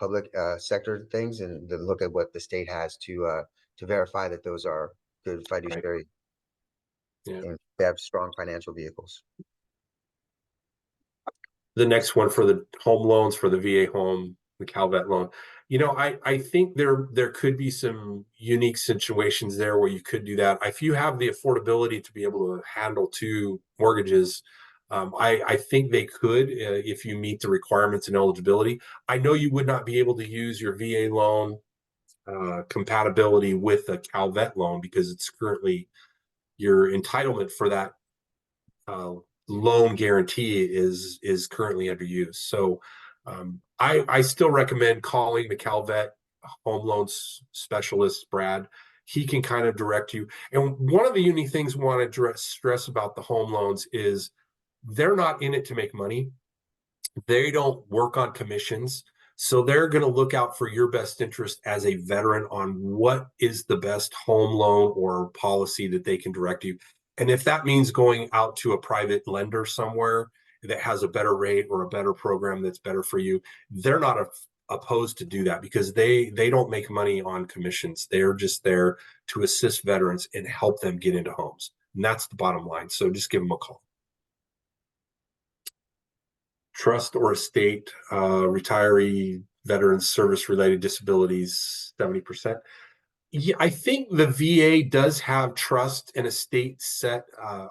public sector things and then look at what the state has to verify that those are good fiduciary. Right. Yeah. And they have strong financial vehicles. The next one for the home loans for the VA home, the CalVet loan. I think there could be some unique situations there where you could do that. If you have the affordability to be able to handle two mortgages, I think they could, if you meet the requirements and eligibility. I know you would not be able to use your VA loan compatibility with a CalVet loan, because it's currently, your entitlement for that uh, loan guarantee is currently under use. So I still recommend calling the CalVet home loans specialist, Brad. He can kind of direct you. And one of the unique things we want to stress about the home loans is they're not in it to make money. They don't work on commissions. So they're going to look out for your best interest as a veteran on what is the best home loan or policy that they can direct you. And if that means going out to a private lender somewhere that has a better rate or a better program that's better for you, they're not opposed to do that, because they don't make money on commissions. They're just there to assist veterans and help them get into homes. And that's the bottom line. So just give them a call. Trust or estate, retiree, veterans, service related disabilities, 70%. Yeah, I think the VA does have trust and estate set.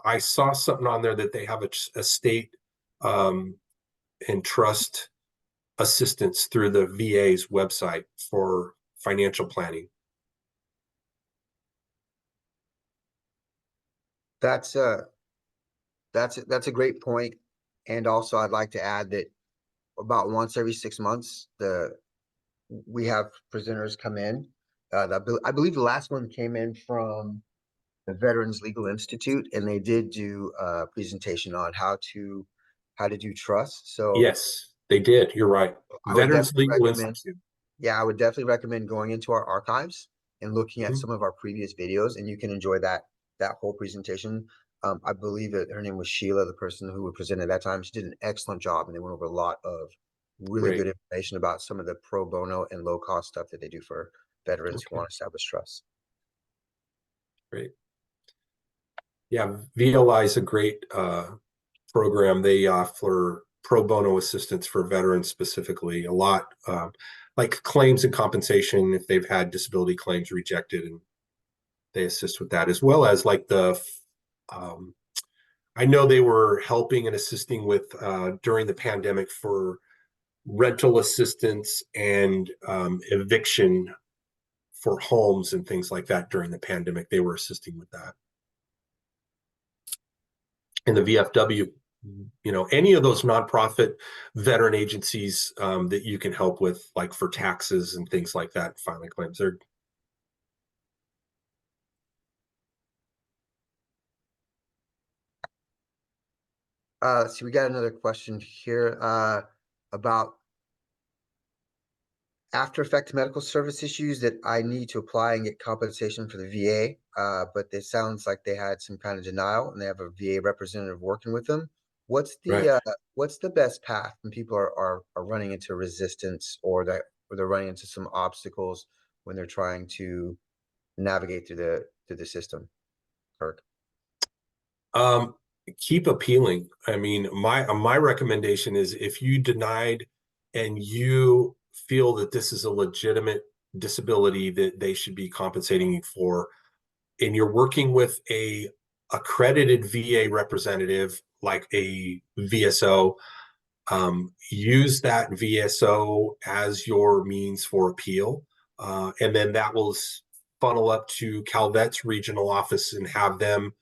I saw something on there that they have a estate um, and trust assistance through the VA's website for financial planning. That's a great point. And also I'd like to add that about once every 6 months, we have presenters come in. I believe the last one came in from the Veterans Legal Institute, and they did do a presentation on how to do trust. So Yes, they did. You're right. I would Veterans definitely Legal recommend, Institute. yeah, I would definitely recommend going into our archives and looking at Mhm. some of our previous videos, and you can enjoy that whole presentation. I believe that her name was Sheila, the person who presented at that time. She did an excellent job, and they went over a lot of really Great. good information about some of the pro bono and low cost stuff that they do for veterans who Okay. want to establish trust. Great. Yeah, VLI is a great program. They offer pro bono assistance for veterans specifically, a lot, like claims and compensation if they've had disability claims rejected, and they assist with that, as well as like um, I know they were helping and assisting with during the pandemic for rental assistance and eviction for homes and things like that during the pandemic. They were assisting with that. In the VFW, any of those nonprofit veteran agencies that you can help with, like for taxes and things like that, filing claims. So we got another question here about after effect medical service issues that I need to apply and get compensation for the VA. But it sounds like they had some kind of denial and they have a VA representative working with them. What's right. the best path when people are running into resistance or they're running into some obstacles when they're trying to navigate through the system, Kirk? Um, Keep appealing. I mean, my recommendation is, if you denied and you feel that this is a legitimate disability that they should be compensating you for, and you're working with a accredited VA representative like a VSO, use that VSO as your means for appeal. And then that will funnel up to CalVet's regional office and have them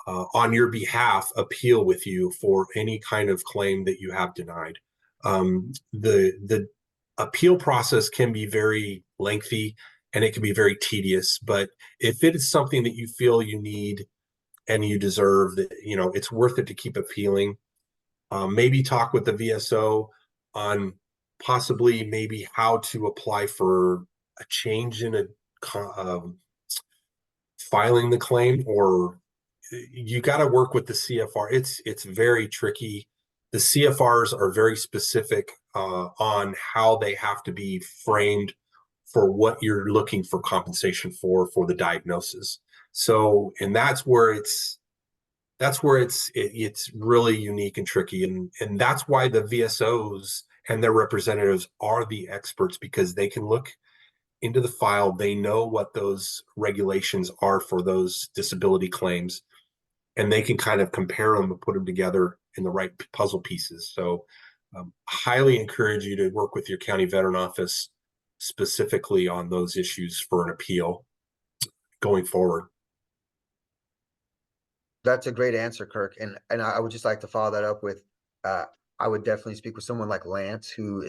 on your behalf appeal with you for any kind of claim that you have denied. The appeal process can be very lengthy and it can be very tedious, but if it is something that you feel you need and you deserve, that it's worth it to keep appealing. Maybe talk with the VSO on possibly maybe how to apply for a change in filing the claim, or you got to work with the CFR. It's very tricky. The CFRs are very specific on how they have to be framed for what you're looking for compensation for the diagnosis. So, and that's where it's really unique and tricky, and that's why the VSOs and their representatives are the experts, because they can look into the file. They know what those regulations are for those disability claims, and they can kind of compare them and put them together in the right puzzle pieces. So highly encourage you to work with your county veteran office specifically on those issues for an appeal going forward. That's a great answer, Kirk. And I would just like to follow that up with, I would definitely speak with someone like Lance, who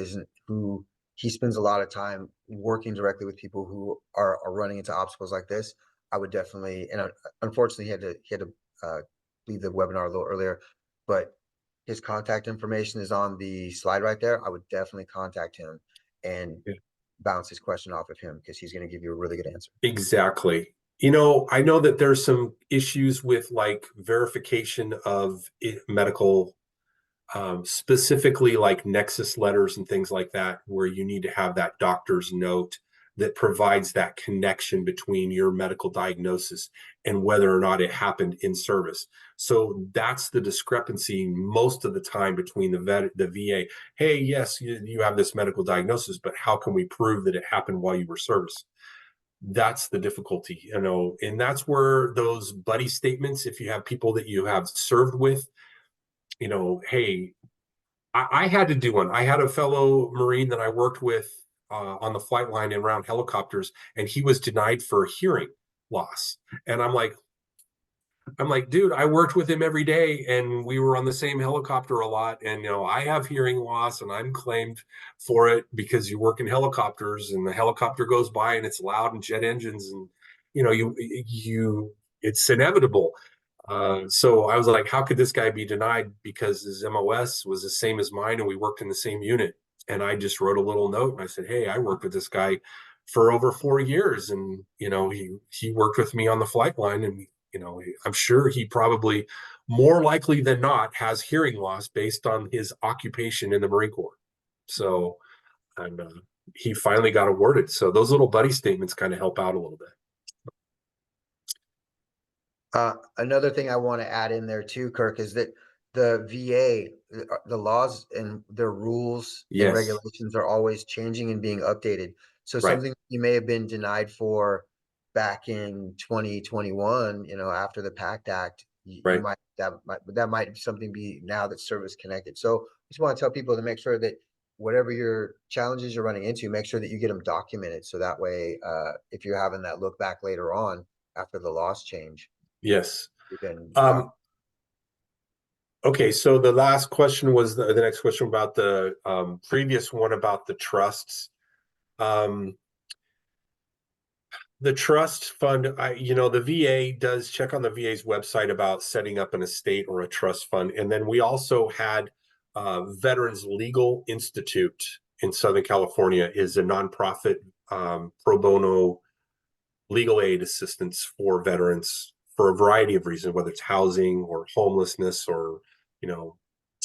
he spends a lot of time working directly with people who are running into obstacles like this. I would definitely, and unfortunately he had to leave the webinar a little earlier, but his contact information is on the slide right there. I would definitely contact him and bounce his question off of him, because he's going to give you a really good answer. Exactly. I know that there's some issues with like verification of medical, specifically like nexus letters and things like that, where you need to have that doctor's note that provides that connection between your medical diagnosis and whether or not it happened in service. So that's the discrepancy most of the time between the VA. Hey, yes, you have this medical diagnosis, but how can we prove that it happened while you were service? That's the difficulty, and that's where those buddy statements, if you have people that you have served with, hey, I had to do one. I had a fellow Marine that I worked with on the flight line and around helicopters, and he was denied for hearing loss. And I'm like, dude, I worked with him every day and we were on the same helicopter a lot. And, I have hearing loss and I'm claimed for it because you work in helicopters and the helicopter goes by and it's loud and jet engines and, it's inevitable. So I was like, how could this guy be denied? Because his MOS was the same as mine and we worked in the same unit. And I just wrote a little note and I said, hey, I worked with this guy for over 4 years. And, he worked with me on the flight line, and I'm sure he probably, more likely than not, has hearing loss based on his occupation in the Marine Corps. So, and he finally got awarded. So those little buddy statements kind of help out a little bit. Another thing I want to add in there too, Kirk, is that the VA, the laws and their rules and regulations are always changing and being updated. So something you may have been denied for back in 2021, after the PACT Act, you might that might something be now that's service connected. So I just want to tell people to make sure that whatever your challenges you're running into, make sure that you get them documented. So that way, if you're having that look back later on after the laws change. Yes. Okay, so the last question was the next question about the previous one about the trusts. The trust fund, the VA does check on the VA's website about setting up an estate or a trust fund. And then we also had Veterans Legal Institute in Southern California is a nonprofit pro bono legal aid assistance for veterans for a variety of reasons, whether it's housing or homelessness or,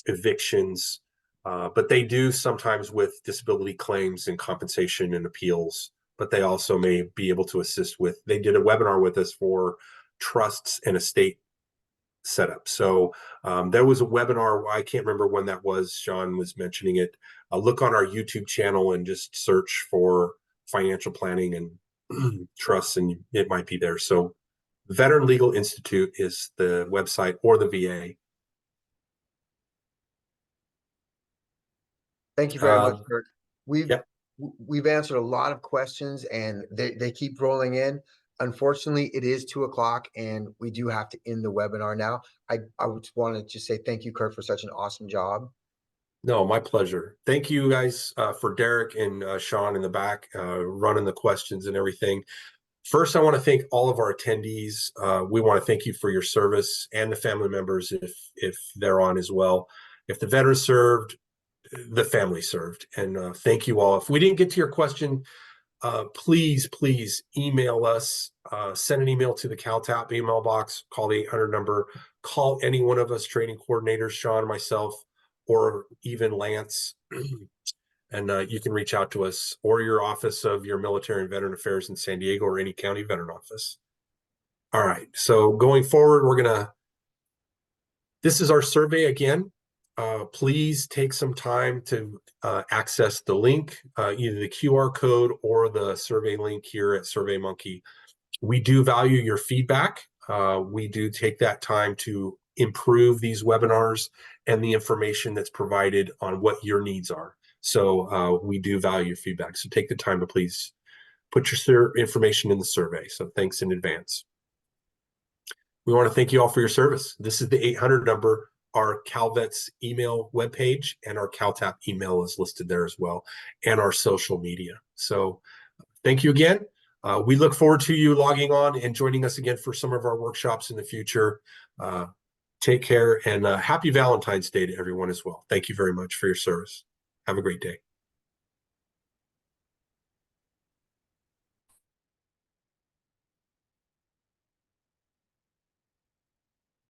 evictions. But they do sometimes with disability claims and compensation and appeals, but they also may be able to assist with, they did a webinar with us for trusts and estate setup. So there was a webinar, I can't remember when that was, Sean was mentioning it. Look on our YouTube channel and just search for financial planning and trusts, and it might be there. So Veteran Legal Institute is the website, or the VA. Thank you very much, Um, Kirk. We've Yep. we've answered a lot of questions, and they keep rolling in. Unfortunately, it is 2 o'clock, and we do have to end the webinar now. I would want to just say thank you, Kirk, for such an awesome job. No, my pleasure. Thank you guys for Derek and Sean in the back running the questions and everything. First, I want to thank all of our attendees. We want to thank you for your service, and the family members if they're on as well. If the veteran served, the family served. And thank you all. If we didn't get to your question, please email us. Send an email to the CalTAP email box. Call the 800 number. Call any one of us training coordinators, Sean, myself, or even Lance. And you can reach out to us, or your office of your Military and Veteran Affairs in San Diego, or any county veteran office. All right, so going forward, this is our survey again. Please take some time to access the link, either the QR code or the survey link here at SurveyMonkey. We do value your feedback. We do take that time to improve these webinars and the information that's provided on what your needs are. So we do value feedback. So take the time to please put your information in the survey. So thanks in advance. We want to thank you all for your service. This is the 800 number, our CalVet's email webpage, and our CalTAP email is listed there as well, and our social media. So thank you again. We look forward to you logging on and joining us again for some of our workshops in the future. Take care, and happy Valentine's Day to everyone as well. Thank you very much for your service. Have a great day.